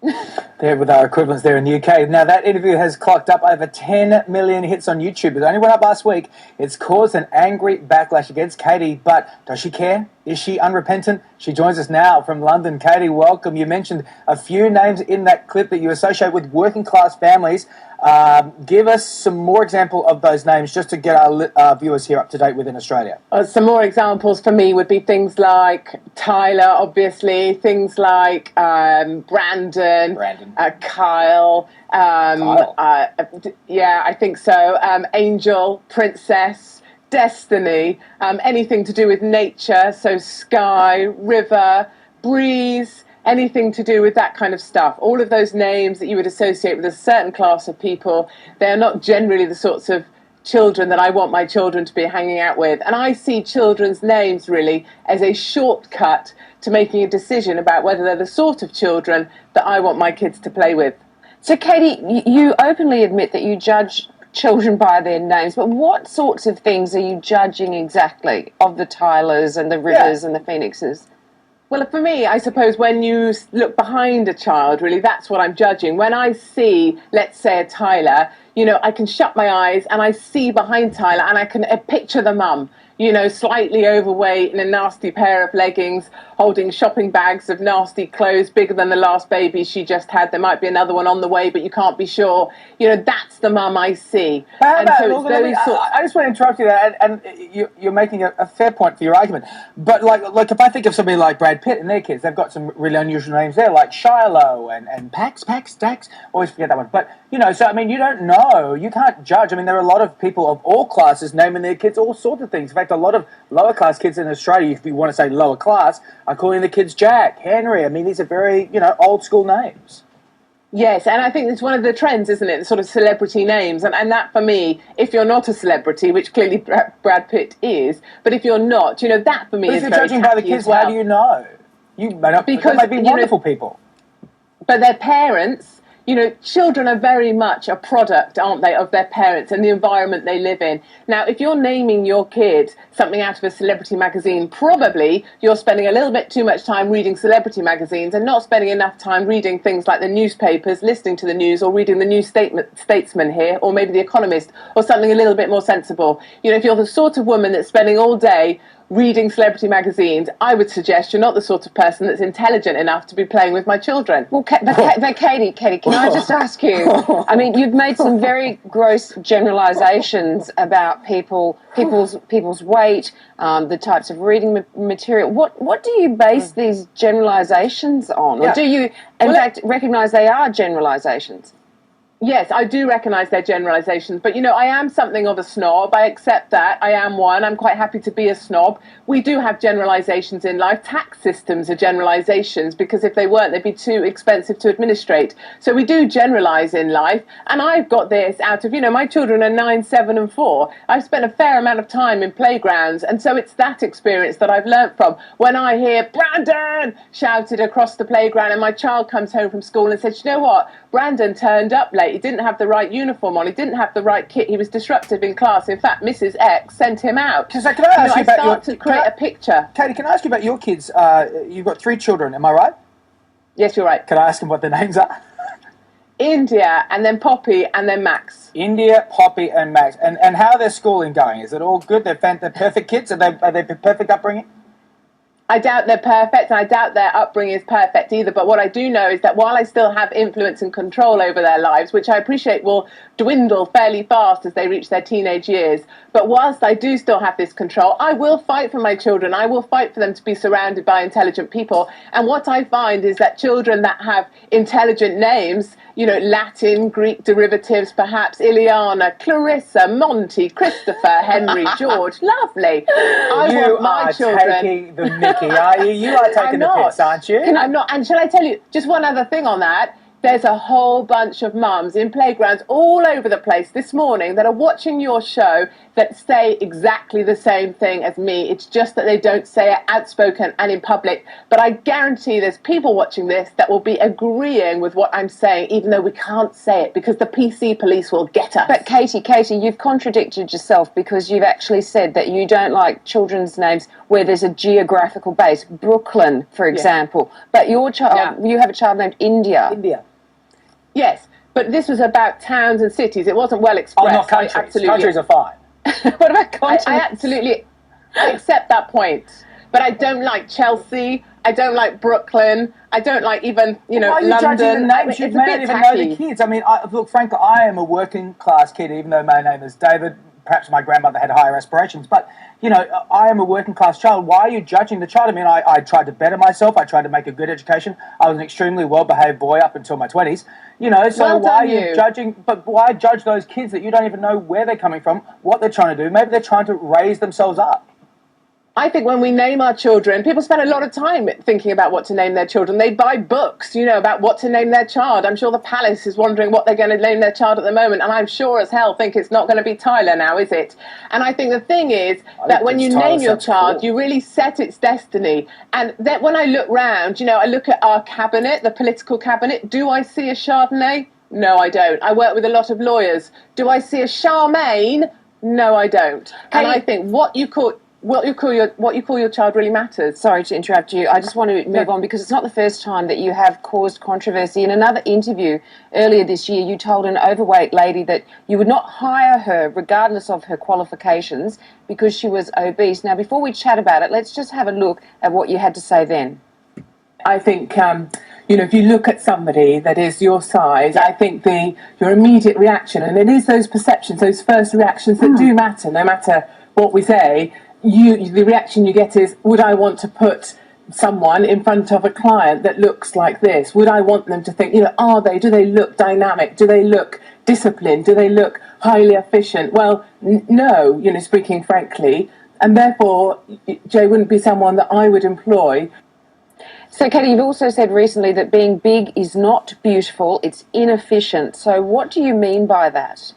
There with our equivalents there in the UK. Now, that interview has clocked up over 10 million hits on YouTube. It only went up last week. It's caused an angry backlash against Katie, but does she care? Is she unrepentant? She joins us now from London. Katie, welcome. You mentioned a few names in that clip that you associate with working class families. Give us some more example of those names just to get our viewers here up to date within Australia. Some more examples for me would be things like Tyler, obviously, things like Brandon. Kyle. Yeah, I think so. Angel, Princess, Destiny, anything to do with nature, so sky, river, breeze, anything to do with that kind of stuff. All of those names that you would associate with a certain class of people, they're not generally the sorts of children that I want my children to be hanging out with. And I see children's names really as a shortcut to making a decision about whether they're the sort of children that I want my kids to play with. So, Katie, you openly admit that you judge children by their names, but what sorts of things are you judging exactly of the Tylers and the Rivers and the Phoenixes? Well, for me, I suppose when you look behind a child, really, that's what I'm judging. When I see, let's say, a Tyler, you know, I can shut my eyes and I see behind Tyler and I can picture the mum, you know, slightly overweight in a nasty pair of leggings, holding shopping bags of nasty clothes bigger than the last baby she just had. There might be another one on the way, but you can't be sure. You know, that's the mum I see. I just want to interrupt you there, and you're making a fair point for your argument. But like if I think of somebody like Brad Pitt and their kids, they've got some really unusual names there, like Shiloh and Pax, Dax. Always forget that one. But, you know, so, I mean, you don't know. You can't judge. I mean, there are a lot of people of all classes naming their kids all sorts of things. In fact, a lot of lower class kids in Australia, if you want to say lower class, are calling the kids Jack, Henry. I mean, these are very, you know, old school names. Yes, and I think it's one of the trends, isn't it? The sort of celebrity names. And that, for me, if you're not a celebrity, which clearly Brad Pitt is, but if you're not, you know, that for me is very But if you're judging by the kids, how do you know? You may not, because they may be wonderful people. But their parents, you know, children are very much a product, aren't they, of their parents and the environment they live in. Now, if you're naming your kid something out of a celebrity magazine, probably you're spending a little bit too much time reading celebrity magazines and not spending enough time reading things like the newspapers, listening to the news, or reading the New Statesman here, or maybe The Economist, or something a little bit more sensible. You know, if you're the sort of woman that's spending all day reading celebrity magazines, I would suggest you're not the sort of person that's intelligent enough to be playing with my children. Well, but Katie, can I just ask you, I mean, you've made some very gross generalisations about people's weight, the types of reading material. What do you base these generalisations on? Or do you, in fact, recognise they are generalisations? Yes, I do recognise their generalisations, but, you know, I am something of a snob. I accept that. I am one. I'm quite happy to be a snob. We do have generalisations in life. Tax systems are generalisations, because if they weren't, they'd be too expensive to administrate. So we do generalise in life, and I've got this out of, you know, my children are 9, 7 and 4. I've spent a fair amount of time in playgrounds, and so it's that experience that I've learnt from. When I hear Brandon shouted across the playground and my child comes home from school and says, you know what, Brandon turned up late. He didn't have the right uniform on. He didn't have the right kit. He was disruptive in class. In fact, Mrs. X sent him out. So can I ask you about start to create a picture. Katie, can I ask you about your kids? You've got 3 children, am I right? Yes, you're right. Can I ask them what their names are? India, and then Poppy, and then Max. India, Poppy, and Max. And how are their schooling going? Is it all good? They're perfect kids? Are they perfect upbringing? I doubt they're perfect, and I doubt their upbringing is perfect either. But what I do know is that while I still have influence and control over their lives, which I appreciate will dwindle fairly fast as they reach their teenage years, but whilst I do still have this control, I will fight for my children. I will fight for them to be surrounded by intelligent people. And what I find is that children that have intelligent names, you know, Latin, Greek derivatives, perhaps Ileana, Clarissa, Monty, Christopher, Henry, George, lovely. You are taking the mickey, are you? You are taking the piss, aren't you? I'm not. And shall I tell you just one other thing on that? There's a whole bunch of mums in playgrounds all over the place this morning that are watching your show that say exactly the same thing as me. It's just that they don't say it outspoken and in public. But I guarantee there's people watching this that will be agreeing with what I'm saying, even though we can't say it, because the PC police will get us. But Katie, you've contradicted yourself, because you've actually said that you don't like children's names where there's a geographical base. Brooklyn, for example. But your child, you have a child named India. India. Yes, but this was about towns and cities. It wasn't well expressed. Oh, not countries. Countries are fine. What about continents? I absolutely accept that point. But I don't like Chelsea. I don't like Brooklyn. I don't like even, Why are you London. judging the names? You may not even know the kids. I mean, look, frankly, I am a working class kid, even though my name is David. Perhaps my grandmother had higher aspirations. But, I am a working class child. Why are you judging the child? I mean, I tried to better myself. I tried to make a good education. I was an extremely well-behaved boy up until my 20s. So why are you judging? But why judge those kids that you don't even know where they're coming from, what they're trying to do? Maybe they're trying to raise themselves up. I think when we name our children, people spend a lot of time thinking about what to name their children. They buy books, about what to name their child. I'm sure the palace is wondering what they're going to name their child at the moment, and I'm sure as hell think it's not going to be Tyler now, is it? And I think the thing is that when you name your child, you really set its destiny. And that when I look round, I look at our cabinet, the political cabinet. Do I see a Chardonnay? No, I don't. I work with a lot of lawyers. Do I see a Charmaine? No, I don't. And I think what you call your child really matters. Sorry to interrupt you. I just want to move on because it's not the first time that you have caused controversy. In another interview earlier this year, you told an overweight lady that you would not hire her regardless of her qualifications because she was obese. Now, before we chat about it, let's just have a look at what you had to say then. I think, if you look at somebody that is your size, I think your immediate reaction, and it is those perceptions, those first reactions that do matter, no matter what we say. The reaction you get is, would I want to put someone in front of a client that looks like this? Would I want them to think, do they look dynamic? Do they look disciplined? Do they look highly efficient? Well, no, speaking frankly, and therefore Jay wouldn't be someone that I would employ. So, Katie, you've also said recently that being big is not beautiful, it's inefficient. So what do you mean by that?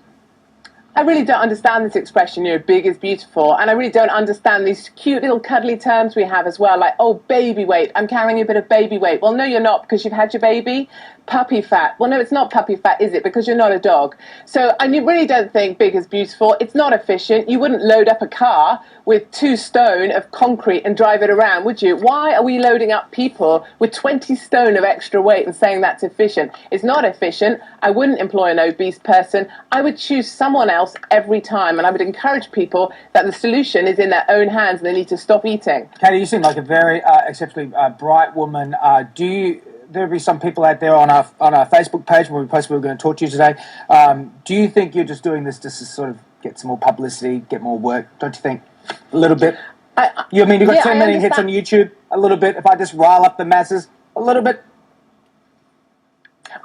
I really don't understand this expression, big is beautiful. And I really don't understand these cute little cuddly terms we have as well, like, oh, baby weight, I'm carrying a bit of baby weight. Well, no, you're not, because you've had your baby. Puppy fat. Well, no, it's not puppy fat, is it? Because you're not a dog. So I really don't think big is beautiful. It's not efficient. You wouldn't load up a car with 2 stone of concrete and drive it around, would you? Why are we loading up people with 20 stone of extra weight and saying that's efficient? It's not efficient. I wouldn't employ an obese person. I would choose someone else every time, and I would encourage people that the solution is in their own hands and they need to stop eating. Katie, you seem like a very exceptionally bright woman. There'll be some people out there on our Facebook page when we post we're going to talk to you today. Do you think you're just doing this just to sort of get some more publicity, get more work? Don't you think? A little bit? You've got 10 million hits on YouTube. A little bit. If I just rile up the masses, a little bit.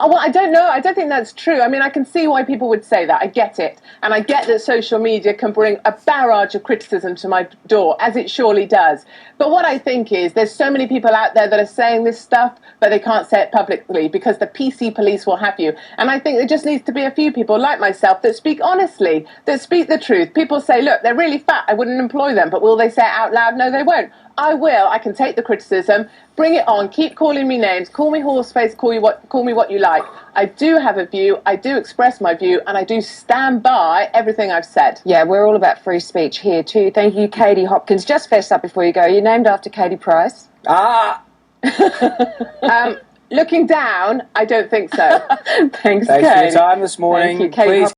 Oh, well, I don't know. I don't think that's true. I mean, I can see why people would say that. I get it. And I get that social media can bring a barrage of criticism to my door, as it surely does. But what I think is there's so many people out there that are saying this stuff, but they can't say it publicly because the PC police will have you. And I think there just needs to be a few people like myself that speak honestly, that speak the truth. People say, look, they're really fat. I wouldn't employ them. But will they say it out loud? No, they won't. I will. I can take the criticism, bring it on, keep calling me names, call me horseface, call me what you like. I do have a view, I do express my view, and I do stand by everything I've said. Yeah, we're all about free speech here too. Thank you, Katie Hopkins. Just fess up before you go. You're named after Katie Price. Looking down, I don't think so. Thanks, Thanks Katie. for your time this morning. Thank you, Katie. Please